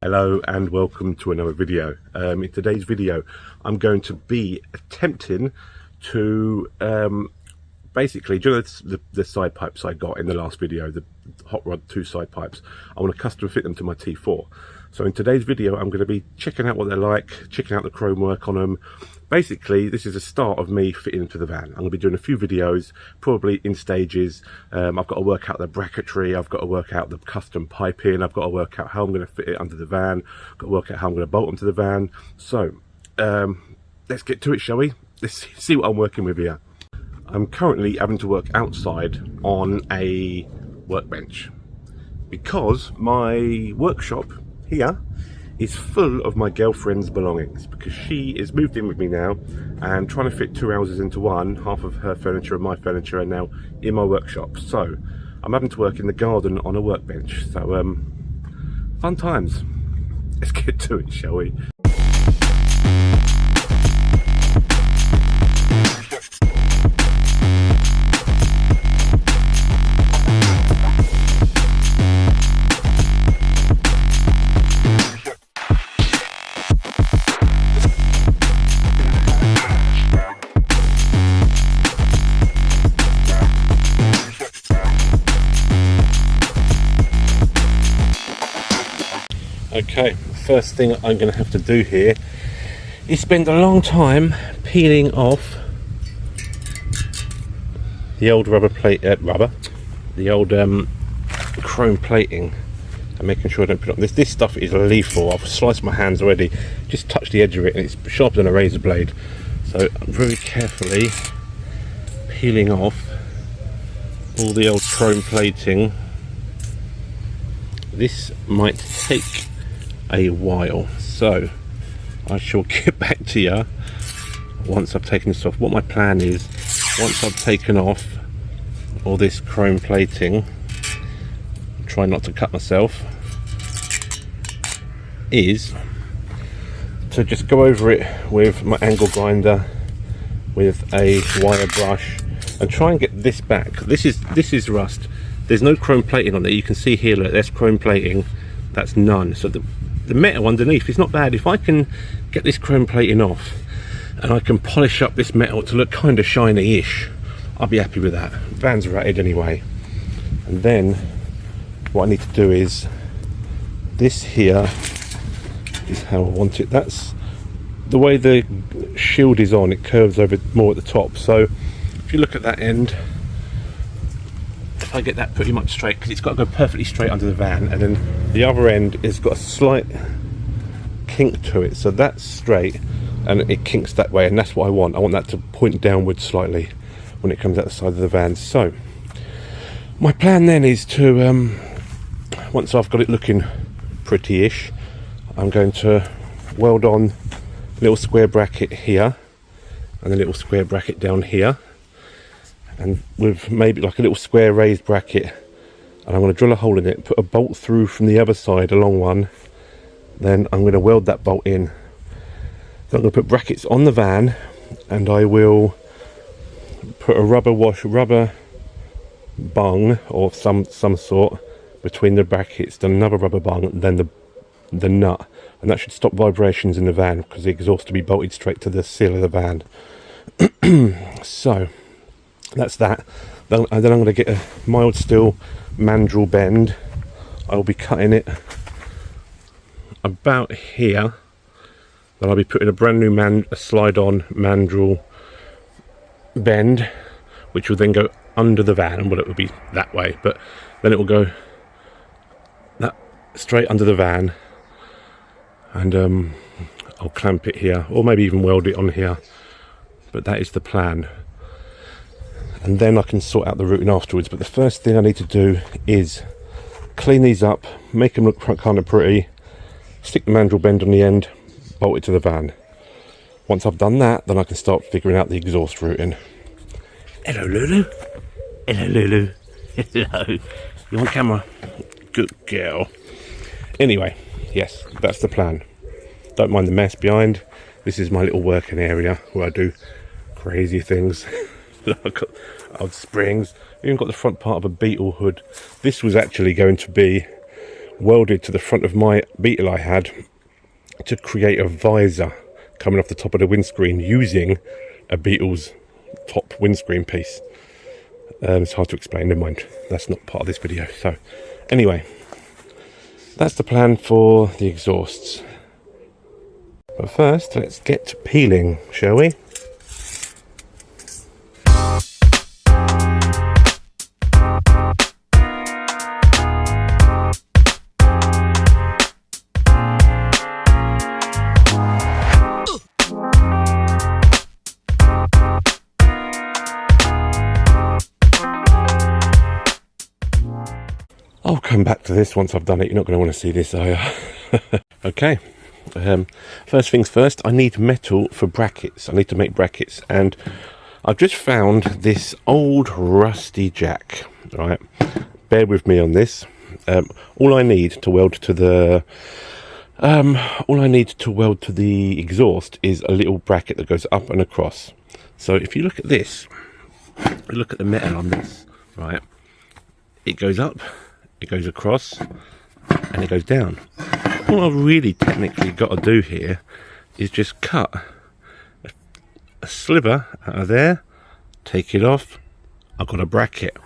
Hello and welcome to another video. In today's video I'm going to be attempting to basically, do you know the side pipes I got in the last video, the hot rod 2 side pipes, I want to custom fit them to my T4. So in today's video I'm going to be checking out what they're like, checking out the chrome work on them. Basically this is a start of me fitting them to the van. I'm going to be doing a few videos, probably in stages. I've got to work out the bracketry, I've got to work out the custom piping, I've got to work out how I'm going to fit it under the van, I've got to work out how I'm going to bolt them to the van. So let's get to it, shall we? Let's see what I'm working with here. I'm currently having to work outside on a workbench because my workshop here is full of my girlfriend's belongings, because she is moved in with me now and trying to fit 2 houses into one. Half of her furniture and my furniture are now in my workshop, so I'm having to work in the garden on a workbench. So fun times. Let's get to it, shall we? Okay, first thing I'm going to have to do here is spend a long time peeling off the old rubber plate, the old chrome plating, and making sure I don't put it on. This stuff is lethal. I've sliced my hands already, just touched the edge of it and it's sharper than a razor blade. So I'm very carefully peeling off all the old chrome plating. This might take a while, so I shall get back to you once I've taken this off. What my plan is, once I've taken off all this chrome plating, try not to cut myself, is to just go over it with my angle grinder with a wire brush and try and get this back. This is rust. There's no chrome plating on there. You can see here, look, there's chrome plating, that's none. So the metal underneath is not bad. If I can get this chrome plating off and I can polish up this metal to look kind of shiny-ish, I'll be happy with that. Van's ratted anyway. And then what I need to do is, this here is how I want it. That's the way the shield is on, it curves over more at the top. So if you look at that end, I get that pretty much straight, because it's got to go perfectly straight under the van, and then the other end has got a slight kink to it, so that's straight and it kinks that way, and that's what I want. I want that to point downwards slightly when it comes out the side of the van. So my plan then is to, once I've got it looking pretty-ish, I'm going to weld on a little square bracket here and a little square bracket down here, and with maybe like a little square raised bracket, and I'm going to drill a hole in it, put a bolt through from the other side, a long one, then I'm going to weld that bolt in. Then I'm going to put brackets on the van, and I will put a rubber bung or some sort between the brackets, then another rubber bung, and then the nut, and that should stop vibrations in the van, because the exhaust will be bolted straight to the seal of the van. So that's that. Then I'm going to get a mild steel mandrel bend. I'll be cutting it about here. Then I'll be putting a brand new slide-on mandrel bend, which will then go under the van. Well, it will be that way, but then it will go that straight under the van, and I'll clamp it here, or maybe even weld it on here. But that is the plan. And then I can sort out the routing afterwards. But the first thing I need to do is clean these up, make them look kind of pretty, stick the mandrel bend on the end, bolt it to the van. Once I've done that, then I can start figuring out the exhaust routing. Hello, Lulu. Hello, Lulu. Hello. You on camera? Good girl. Anyway, yes, that's the plan. Don't mind the mess behind. This is my little working area where I do crazy things. I've got old springs, even got the front part of a Beetle hood. This was actually going to be welded to the front of my Beetle I had to create a visor coming off the top of the windscreen using a Beetle's top windscreen piece. It's hard to explain, never mind, that's not part of this video. So anyway, that's the plan for the exhausts. But first, let's get to peeling, shall we? I'll come back to this once I've done it. You're not going to want to see this, are you? Okay. First things first, I need metal for brackets. I need to make brackets, and I've just found this old rusty jack. Right, bear with me on this. All I need to weld to the exhaust is a little bracket that goes up and across. So if you look at this, look at the metal on this. Right, it goes up, it goes across, and it goes down. All I've really technically got to do here is just cut a sliver out of there, take it off. I've got a bracket.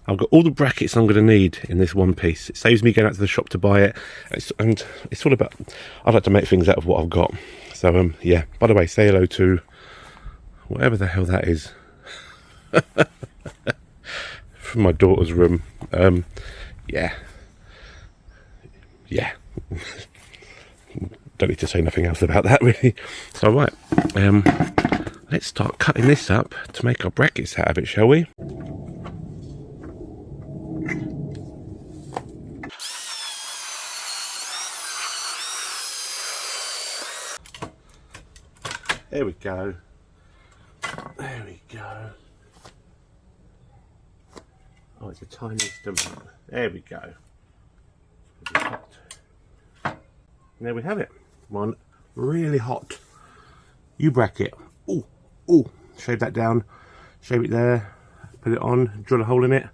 I've got all the brackets I'm going to need in this one piece. It saves me going out to the shop to buy it, and it's all about, I like to make things out of what I've got. So yeah, by the way, say hello to whatever the hell that is from my daughter's room. Yeah don't need to say nothing else about that, really. So right, let's start cutting this up to make our brackets out of it, shall we? There we go. There we go. Oh, it's a tiny stump. There we go. And there we have it. One really hot U-bracket. Oh, shave that down, shave it there, put it on, drill a hole in it.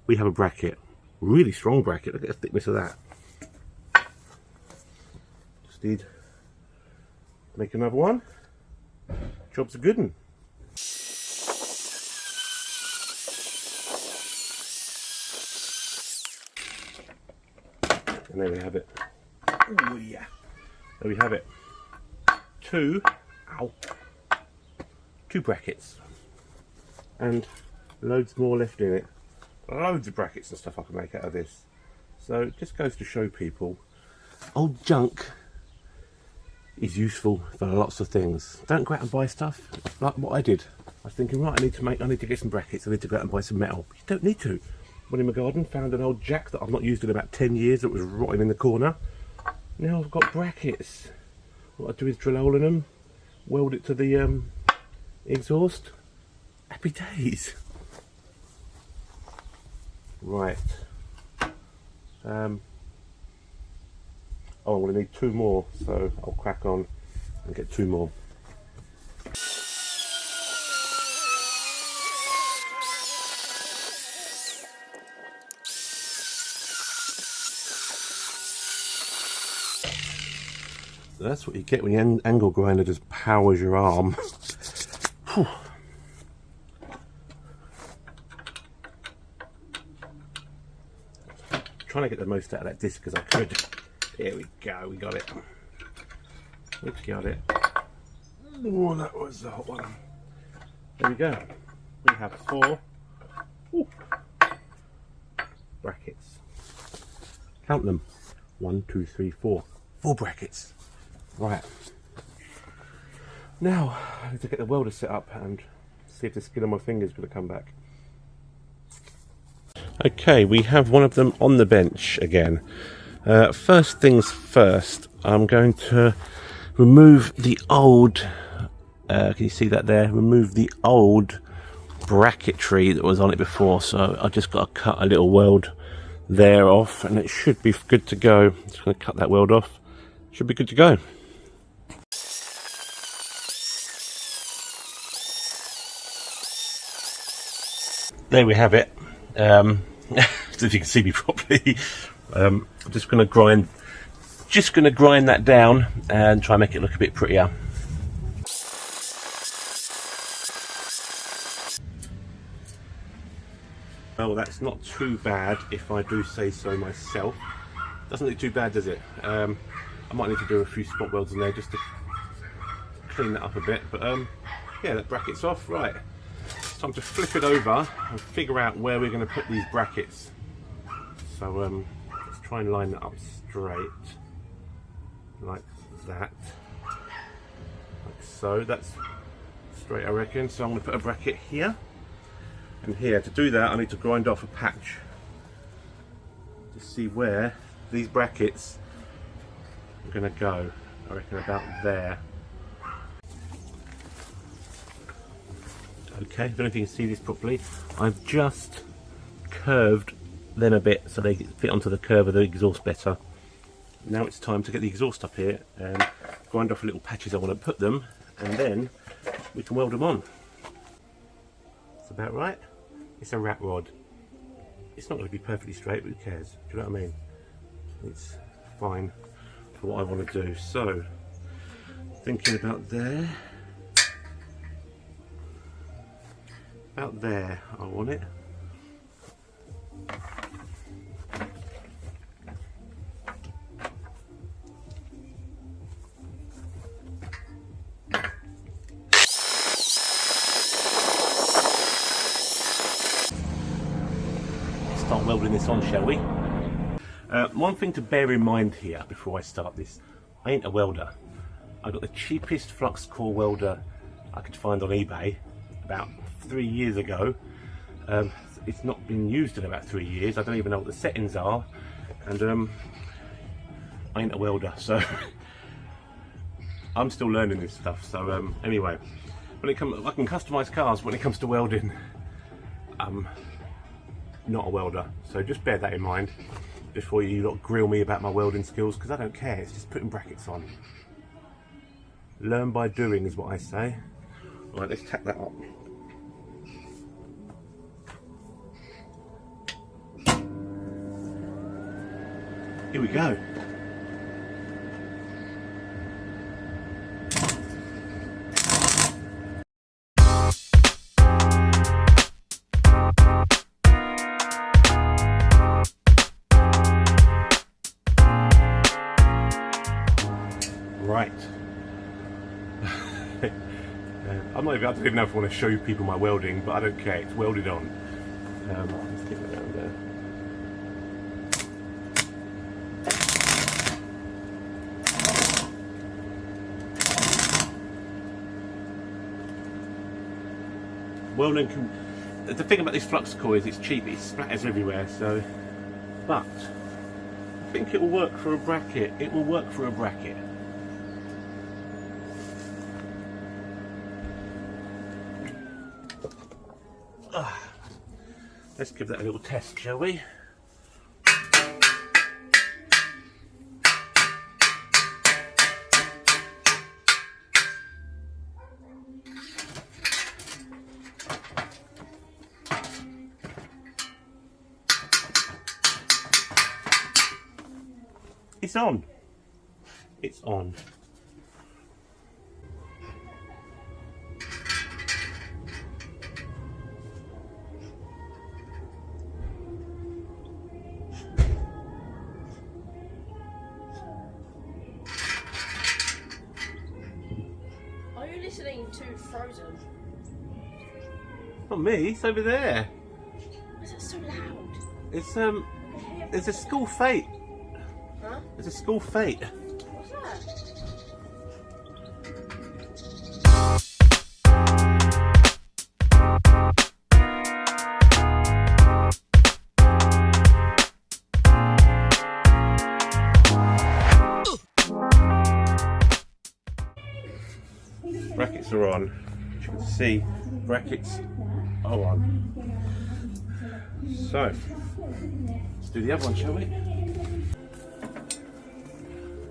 We have a bracket. Really strong bracket. Look at the thickness of that. Just need to make another one. Job's a good one. And there we have it. Oh yeah. There we have it. Two brackets. And loads more left in it. Loads of brackets and stuff I can make out of this. So it just goes to show people, old junk is useful for lots of things. Don't go out and buy stuff like what I did. I was thinking, right, I need to get some brackets, I need to go out and buy some metal. You don't need to. Went in my garden, found an old jack that I've not used in about 10 years that was rotting in the corner. Now I've got brackets. What I do is drill a hole in them, weld it to the exhaust. Happy days. Right. Oh, I'm going to need two more, so I'll crack on and get two more. That's what you get when your angle grinder just powers your arm. Trying to get the most out of that disc as I could. There we go, we got it. We got it. Oh, that was the hot one. There we go. We have four brackets. Count them. 1, 2, 3, 4. 4 brackets. Right. Now, I need to get the welder set up and see if the skin on my finger is going to come back. Okay, we have one of them on the bench again. First things first, I'm going to remove the old, can you see that there? Remove the old bracketry that was on it before. So I just got to cut a little weld there off and it should be good to go. Just going to cut that weld off. Should be good to go. There we have it. If you can see me properly. I'm just going to grind that down and try and make it look a bit prettier. Well, that's not too bad if I do say so myself. Doesn't look too bad, does it? I might need to do a few spot welds in there just to clean that up a bit, but yeah, that bracket's off. Right, it's time to flip it over and figure out where we're going to put these brackets. So let's try and line that up straight, like that, like so. That's straight, I reckon. So I'm going to put a bracket here and here. To do that, I need to grind off a patch to see where these brackets are going to go. I reckon about there. Okay, I don't know if you can see this properly. I've just curved them a bit so they fit onto the curve of the exhaust better. Now it's time to get the exhaust up here and grind off little patches I want to put them, and then we can weld them on. That's about right. It's a rat rod. It's not going to be perfectly straight, but who cares? Do you know what I mean? It's fine for what I want to do. So, thinking about there. About there, I want it. Start welding this on, shall we? One thing to bear in mind here before I start this, I ain't a welder. I got the cheapest flux-core welder I could find on eBay about 3 years ago. It's not been used in about 3 years. I don't even know what the settings are, and I ain't a welder, so I'm still learning this stuff. So anyway, when it comes, I can customize cars. When it comes to welding, I'm not a welder, so just bear that in mind before you lot grill me about my welding skills, because I don't care. It's just putting brackets on. Learn by doing is what I say. Right, let's tack that up. Here we go. Right. I don't even know if I want to show people my welding, but I don't care. It's welded on. Let's get it down there. Welding can. The thing about this flux-core is it's cheap. It splatters everywhere. So, but I think it will work for a bracket. It will work for a bracket. Let's give that a little test, shall we? It's on. It's on. Are you listening to Frozen? Not me, it's over there. Why is that so loud? It's there's a school fete. Huh? There's a school fete. What's that? Brackets are on. As you can see, brackets are on. So, let's do the other one, shall we?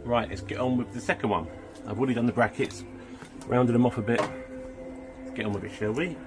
Right, let's get on with the second one. I've already done the brackets, rounded them off a bit. Let's get on with it, shall we?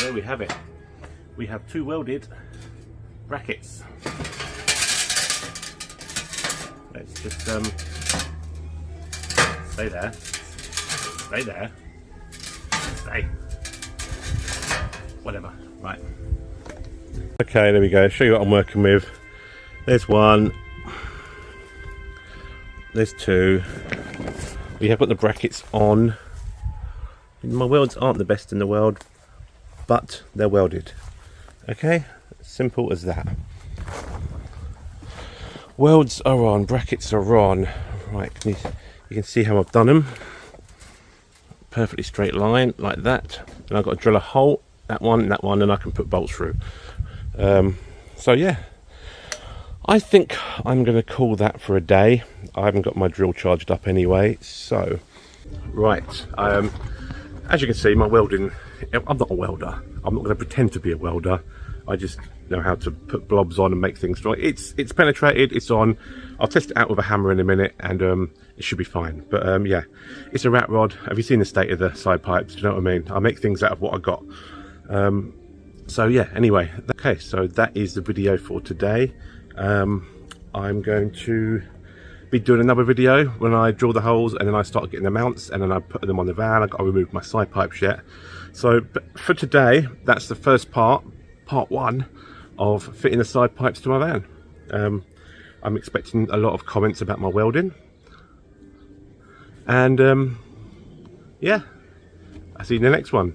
there we have it. We have 2 welded brackets. Let's just stay there. Stay there. Stay. Whatever. Right. Okay, there we go. Show you what I'm working with. There's 1. There's 2. We have got the brackets on. My welds aren't the best in the world, but they're welded. Okay, simple as that. Welds are on, brackets are on. Right, you can see how I've done them. Perfectly straight line like that. And I've got to drill a hole, that one, and I can put bolts through. So yeah, I think I'm going to call that for a day. I haven't got my drill charged up anyway. So, right, as you can see, my welding, I'm not a welder. I'm not going to pretend to be a welder. I just know how to put blobs on and make things strong. It's penetrated, it's on. I'll test it out with a hammer in a minute, and it should be fine. But yeah, it's a rat rod. Have you seen the state of the side pipes? Do you know what I mean? I make things out of what I got. So yeah, anyway, okay, so that is the video for today. I'm going to be doing another video when I drill the holes, and then I start getting the mounts, and then I put them on the van. I've got to remove my side pipes yet. So but for today, that's the first part 1 of fitting the side pipes to my van. I'm expecting a lot of comments about my welding, and yeah, I'll see you in the next one.